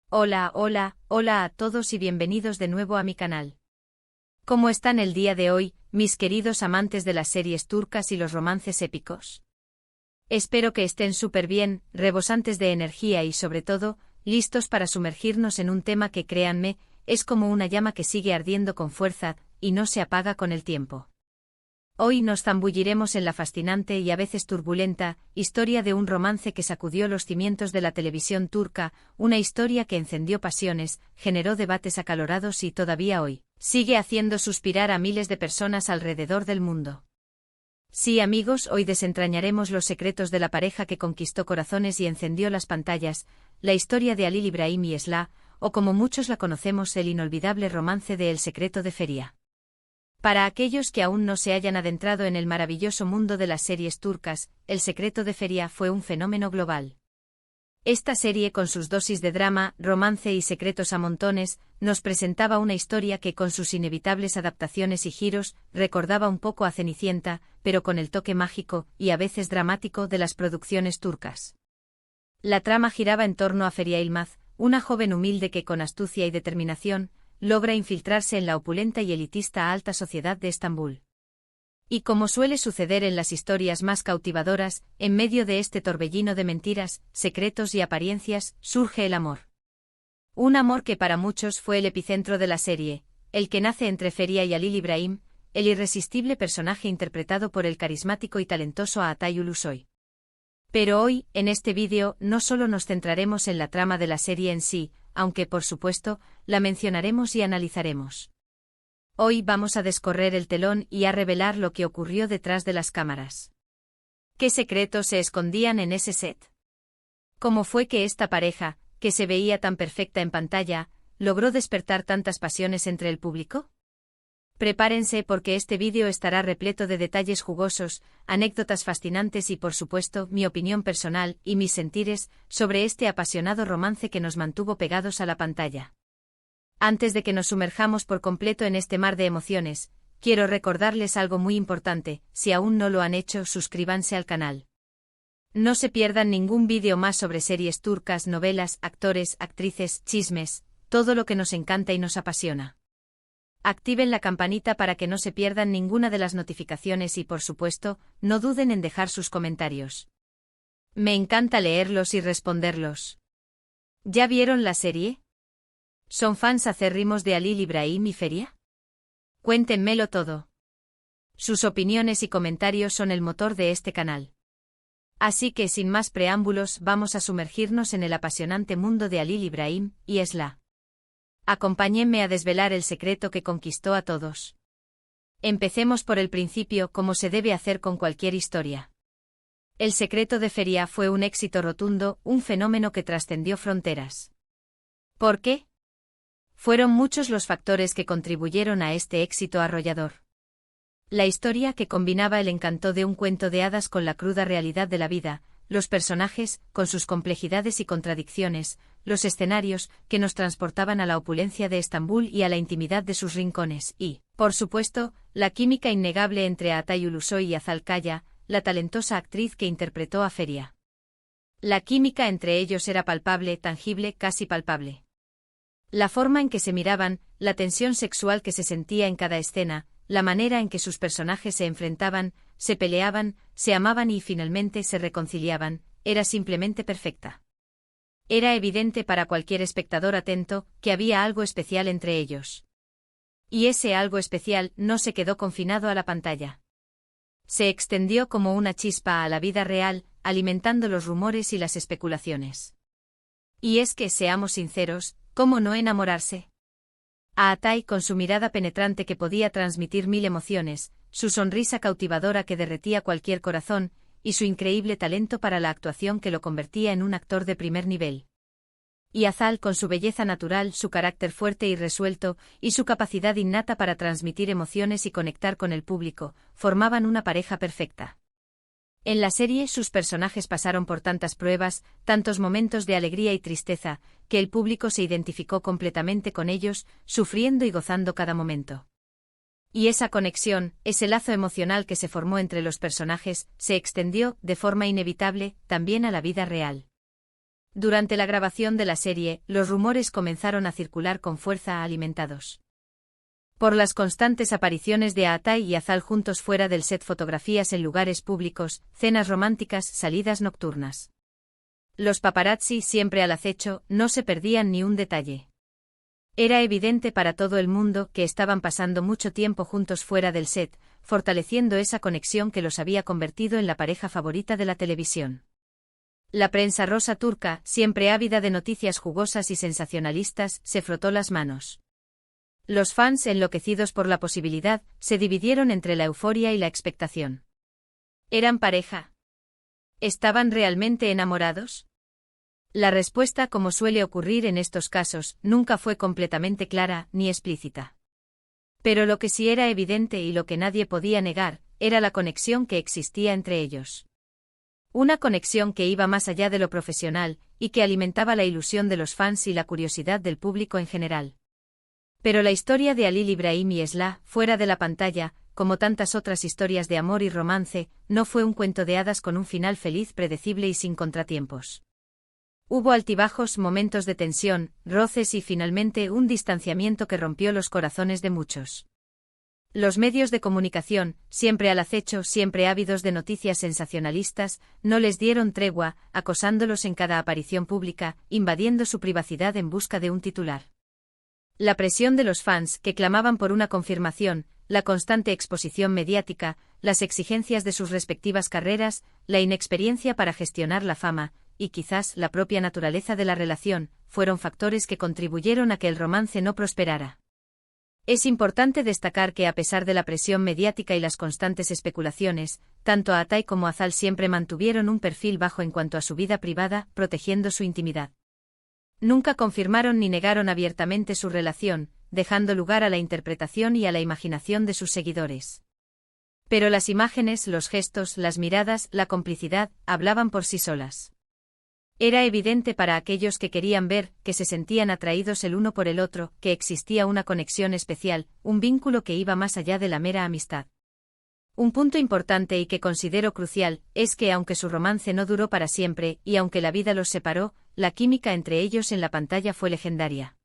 Hola, hola, hola a todos y bienvenidos de nuevo a mi canal. ¿Cómo están el día de hoy, mis queridos amantes de las series turcas y los romances épicos? Espero que estén súper bien, rebosantes de energía y sobre todo, listos para sumergirnos en un tema que créanme, es como una llama que sigue ardiendo con fuerza, y no se apaga con el tiempo. Hoy nos zambulliremos en la fascinante y a veces turbulenta historia de un romance que sacudió los cimientos de la televisión turca, una historia que encendió pasiones, generó debates acalorados y todavía hoy sigue haciendo suspirar a miles de personas alrededor del mundo. Sí, amigos, hoy desentrañaremos los secretos de la pareja que conquistó corazones y encendió las pantallas, la historia de Halil İbrahim y Esla, o como muchos la conocemos, el inolvidable romance de El secreto de Feriha. Para aquellos que aún no se hayan adentrado en el maravilloso mundo de las series turcas, El secreto de Feriha fue un fenómeno global. Esta serie, con sus dosis de drama, romance y secretos a montones, nos presentaba una historia que, con sus inevitables adaptaciones y giros, recordaba un poco a Cenicienta, pero con el toque mágico, y a veces dramático, de las producciones turcas. La trama giraba en torno a Feriha Yılmaz, una joven humilde que, con astucia y determinación, logra infiltrarse en la opulenta y elitista alta sociedad de Estambul. Y como suele suceder en las historias más cautivadoras, en medio de este torbellino de mentiras, secretos y apariencias, surge el amor. Un amor que para muchos fue el epicentro de la serie, el que nace entre Feriha y Halil İbrahim, el irresistible personaje interpretado por el carismático y talentoso Atay Ulusoy. Pero hoy, en este vídeo, no solo nos centraremos en la trama de la serie en sí, aunque por supuesto, la mencionaremos y analizaremos. Hoy vamos a descorrer el telón y a revelar lo que ocurrió detrás de las cámaras. ¿Qué secretos se escondían en ese set? ¿Cómo fue que esta pareja, que se veía tan perfecta en pantalla, logró despertar tantas pasiones entre el público? Prepárense porque este vídeo estará repleto de detalles jugosos, anécdotas fascinantes y por supuesto mi opinión personal y mis sentires sobre este apasionado romance que nos mantuvo pegados a la pantalla. Antes de que nos sumerjamos por completo en este mar de emociones, quiero recordarles algo muy importante: si aún no lo han hecho, suscríbanse al canal. No se pierdan ningún vídeo más sobre series turcas, novelas, actores, actrices, chismes, todo lo que nos encanta y nos apasiona. Activen la campanita para que no se pierdan ninguna de las notificaciones y, por supuesto, no duden en dejar sus comentarios. Me encanta leerlos y responderlos. ¿Ya vieron la serie? ¿Son fans acérrimos de Halil İbrahim y Feriha? Cuéntenmelo todo. Sus opiniones y comentarios son el motor de este canal. Así que, sin más preámbulos, vamos a sumergirnos en el apasionante mundo de Halil İbrahim y Esla. Acompáñenme a desvelar el secreto que conquistó a todos. Empecemos por el principio, como se debe hacer con cualquier historia. El secreto de Feriha fue un éxito rotundo, un fenómeno que trascendió fronteras. ¿Por qué? Fueron muchos los factores que contribuyeron a este éxito arrollador. La historia, que combinaba el encanto de un cuento de hadas con la cruda realidad de la vida, los personajes, con sus complejidades y contradicciones, los escenarios, que nos transportaban a la opulencia de Estambul y a la intimidad de sus rincones, y, por supuesto, la química innegable entre Atay Ulusoy y Hazal Kaya, la talentosa actriz que interpretó a Feriha. La química entre ellos era palpable, tangible, casi palpable. La forma en que se miraban, la tensión sexual que se sentía en cada escena, la manera en que sus personajes se enfrentaban, se peleaban, se amaban y finalmente se reconciliaban, era simplemente perfecta. Era evidente para cualquier espectador atento que había algo especial entre ellos. Y ese algo especial no se quedó confinado a la pantalla. Se extendió como una chispa a la vida real, alimentando los rumores y las especulaciones. Y es que, seamos sinceros, ¿cómo no enamorarse? A Atay, con su mirada penetrante que podía transmitir mil emociones, su sonrisa cautivadora que derretía cualquier corazón, y su increíble talento para la actuación que lo convertía en un actor de primer nivel. Y Hazal, con su belleza natural, su carácter fuerte y resuelto, y su capacidad innata para transmitir emociones y conectar con el público, formaban una pareja perfecta. En la serie sus personajes pasaron por tantas pruebas, tantos momentos de alegría y tristeza, que el público se identificó completamente con ellos, sufriendo y gozando cada momento. Y esa conexión, ese lazo emocional que se formó entre los personajes, se extendió, de forma inevitable, también a la vida real. Durante la grabación de la serie, los rumores comenzaron a circular con fuerza alimentados por las constantes apariciones de Atay y Azal juntos fuera del set, fotografías en lugares públicos, cenas románticas, salidas nocturnas. Los paparazzi, siempre al acecho, no se perdían ni un detalle. Era evidente para todo el mundo que estaban pasando mucho tiempo juntos fuera del set, fortaleciendo esa conexión que los había convertido en la pareja favorita de la televisión. La prensa rosa turca, siempre ávida de noticias jugosas y sensacionalistas, se frotó las manos. Los fans, enloquecidos por la posibilidad, se dividieron entre la euforia y la expectación. ¿Eran pareja? ¿Estaban realmente enamorados? La respuesta, como suele ocurrir en estos casos, nunca fue completamente clara ni explícita. Pero lo que sí era evidente y lo que nadie podía negar, era la conexión que existía entre ellos. Una conexión que iba más allá de lo profesional, y que alimentaba la ilusión de los fans y la curiosidad del público en general. Pero la historia de Halil İbrahim y Esla, fuera de la pantalla, como tantas otras historias de amor y romance, no fue un cuento de hadas con un final feliz, predecible y sin contratiempos. Hubo altibajos, momentos de tensión, roces y finalmente un distanciamiento que rompió los corazones de muchos. Los medios de comunicación, siempre al acecho, siempre ávidos de noticias sensacionalistas, no les dieron tregua, acosándolos en cada aparición pública, invadiendo su privacidad en busca de un titular. La presión de los fans, que clamaban por una confirmación, la constante exposición mediática, las exigencias de sus respectivas carreras, la inexperiencia para gestionar la fama, y quizás la propia naturaleza de la relación, fueron factores que contribuyeron a que el romance no prosperara. Es importante destacar que a pesar de la presión mediática y las constantes especulaciones, tanto Atay como Azal siempre mantuvieron un perfil bajo en cuanto a su vida privada, protegiendo su intimidad. Nunca confirmaron ni negaron abiertamente su relación, dejando lugar a la interpretación y a la imaginación de sus seguidores. Pero las imágenes, los gestos, las miradas, la complicidad, hablaban por sí solas. Era evidente para aquellos que querían ver, que se sentían atraídos el uno por el otro, que existía una conexión especial, un vínculo que iba más allá de la mera amistad. Un punto importante y que considero crucial, es que aunque su romance no duró para siempre, y aunque la vida los separó, la química entre ellos en la pantalla fue legendaria.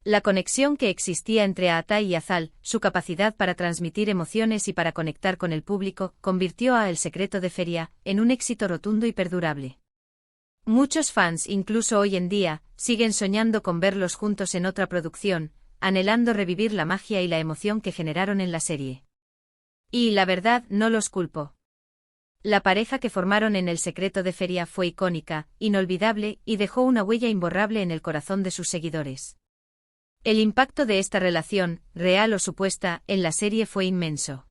La conexión que existía entre Atay y Azal, su capacidad para transmitir emociones y para conectar con el público, convirtió a El secreto de Feria en un éxito rotundo y perdurable. Muchos fans, incluso hoy en día, siguen soñando con verlos juntos en otra producción, anhelando revivir la magia y la emoción que generaron en la serie. Y, la verdad, no los culpo. La pareja que formaron en El secreto de Feria fue icónica, inolvidable, y dejó una huella imborrable en el corazón de sus seguidores. El impacto de esta relación, real o supuesta, en la serie fue inmenso.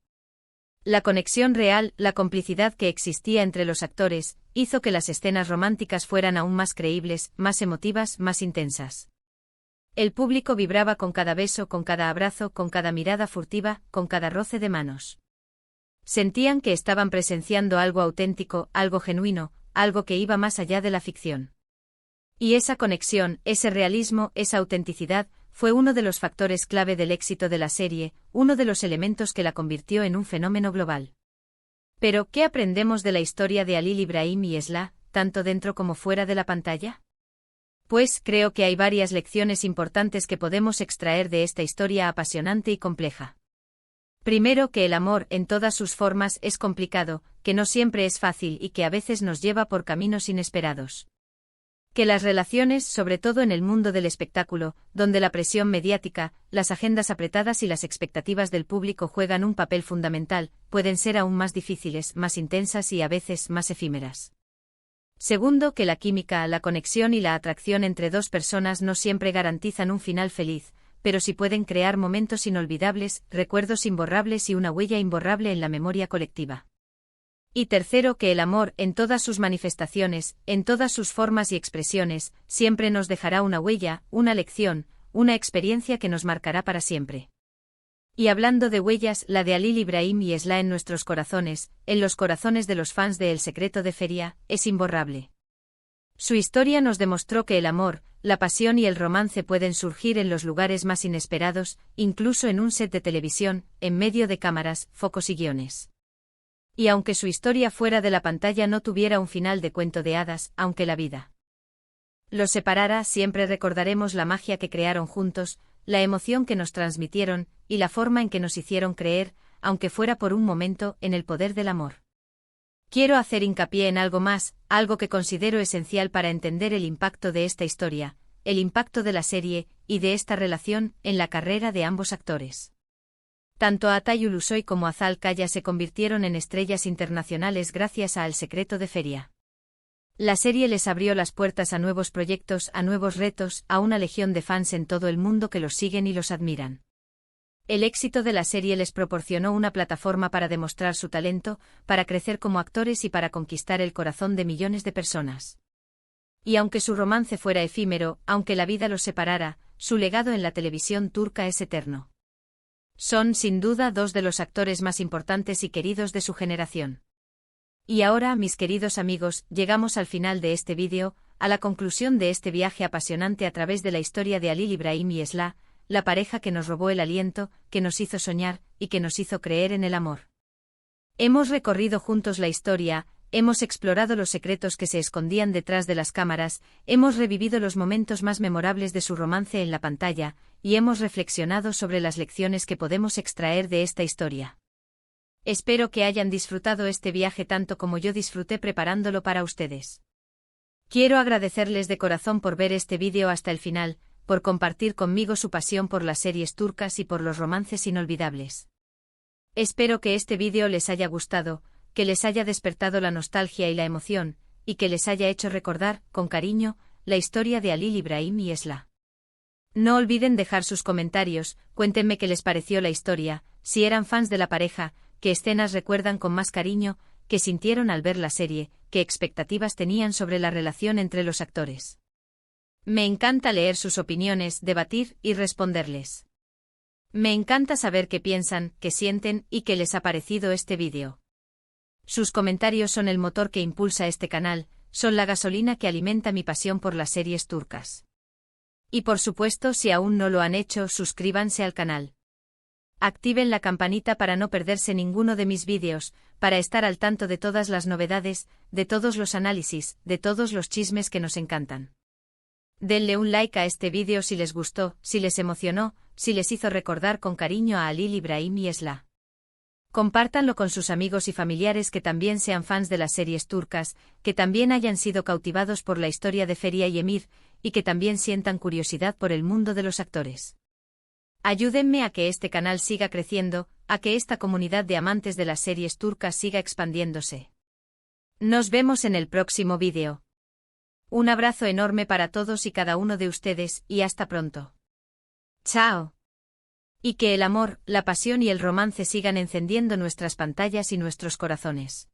La conexión real, la complicidad que existía entre los actores, hizo que las escenas románticas fueran aún más creíbles, más emotivas, más intensas. El público vibraba con cada beso, con cada abrazo, con cada mirada furtiva, con cada roce de manos. Sentían que estaban presenciando algo auténtico, algo genuino, algo que iba más allá de la ficción. Y esa conexión, ese realismo, esa autenticidad, fue uno de los factores clave del éxito de la serie, uno de los elementos que la convirtió en un fenómeno global. Pero, ¿qué aprendemos de la historia de Halil İbrahim y Esla, tanto dentro como fuera de la pantalla? Pues creo que hay varias lecciones importantes que podemos extraer de esta historia apasionante y compleja. Primero, que el amor, en todas sus formas, es complicado, que no siempre es fácil y que a veces nos lleva por caminos inesperados. Que las relaciones, sobre todo en el mundo del espectáculo, donde la presión mediática, las agendas apretadas y las expectativas del público juegan un papel fundamental, pueden ser aún más difíciles, más intensas y a veces más efímeras. Segundo, que la química, la conexión y la atracción entre dos personas no siempre garantizan un final feliz, pero sí pueden crear momentos inolvidables, recuerdos imborrables y una huella imborrable en la memoria colectiva. Y tercero, que el amor, en todas sus manifestaciones, en todas sus formas y expresiones, siempre nos dejará una huella, una lección, una experiencia que nos marcará para siempre. Y hablando de huellas, la de Halil İbrahim y Esla en nuestros corazones, en los corazones de los fans de El secreto de Feria, es imborrable. Su historia nos demostró que el amor, la pasión y el romance pueden surgir en los lugares más inesperados, incluso en un set de televisión, en medio de cámaras, focos y guiones. Y aunque su historia fuera de la pantalla no tuviera un final de cuento de hadas, aunque la vida los separara, siempre recordaremos la magia que crearon juntos, la emoción que nos transmitieron, y la forma en que nos hicieron creer, aunque fuera por un momento, en el poder del amor. Quiero hacer hincapié en algo más, algo que considero esencial para entender el impacto de esta historia, el impacto de la serie, y de esta relación, en la carrera de ambos actores. Tanto Atay Ulusoy como Azal Kaya se convirtieron en estrellas internacionales gracias a El secreto de Feria. La serie les abrió las puertas a nuevos proyectos, a nuevos retos, a una legión de fans en todo el mundo que los siguen y los admiran. El éxito de la serie les proporcionó una plataforma para demostrar su talento, para crecer como actores y para conquistar el corazón de millones de personas. Y aunque su romance fuera efímero, aunque la vida los separara, su legado en la televisión turca es eterno. Son, sin duda, dos de los actores más importantes y queridos de su generación. Y ahora, mis queridos amigos, llegamos al final de este vídeo, a la conclusión de este viaje apasionante a través de la historia de Halil İbrahim y Esra, la pareja que nos robó el aliento, que nos hizo soñar, y que nos hizo creer en el amor. Hemos recorrido juntos la historia, hemos explorado los secretos que se escondían detrás de las cámaras, hemos revivido los momentos más memorables de su romance en la pantalla, y hemos reflexionado sobre las lecciones que podemos extraer de esta historia. Espero que hayan disfrutado este viaje tanto como yo disfruté preparándolo para ustedes. Quiero agradecerles de corazón por ver este vídeo hasta el final, por compartir conmigo su pasión por las series turcas y por los romances inolvidables. Espero que este vídeo les haya gustado, que les haya despertado la nostalgia y la emoción, y que les haya hecho recordar, con cariño, la historia de Halil İbrahim y Esra. No olviden dejar sus comentarios, cuéntenme qué les pareció la historia, si eran fans de la pareja, qué escenas recuerdan con más cariño, qué sintieron al ver la serie, qué expectativas tenían sobre la relación entre los actores. Me encanta leer sus opiniones, debatir y responderles. Me encanta saber qué piensan, qué sienten y qué les ha parecido este vídeo. Sus comentarios son el motor que impulsa este canal, son la gasolina que alimenta mi pasión por las series turcas. Y por supuesto, si aún no lo han hecho, suscríbanse al canal. Activen la campanita para no perderse ninguno de mis vídeos, para estar al tanto de todas las novedades, de todos los análisis, de todos los chismes que nos encantan. Denle un like a este vídeo si les gustó, si les emocionó, si les hizo recordar con cariño a Halil İbrahim y Esra. Compártanlo con sus amigos y familiares que también sean fans de las series turcas, que también hayan sido cautivados por la historia de Feria y Emir, y que también sientan curiosidad por el mundo de los actores. Ayúdenme a que este canal siga creciendo, a que esta comunidad de amantes de las series turcas siga expandiéndose. Nos vemos en el próximo vídeo. Un abrazo enorme para todos y cada uno de ustedes, y hasta pronto. Chao. Y que el amor, la pasión y el romance sigan encendiendo nuestras pantallas y nuestros corazones.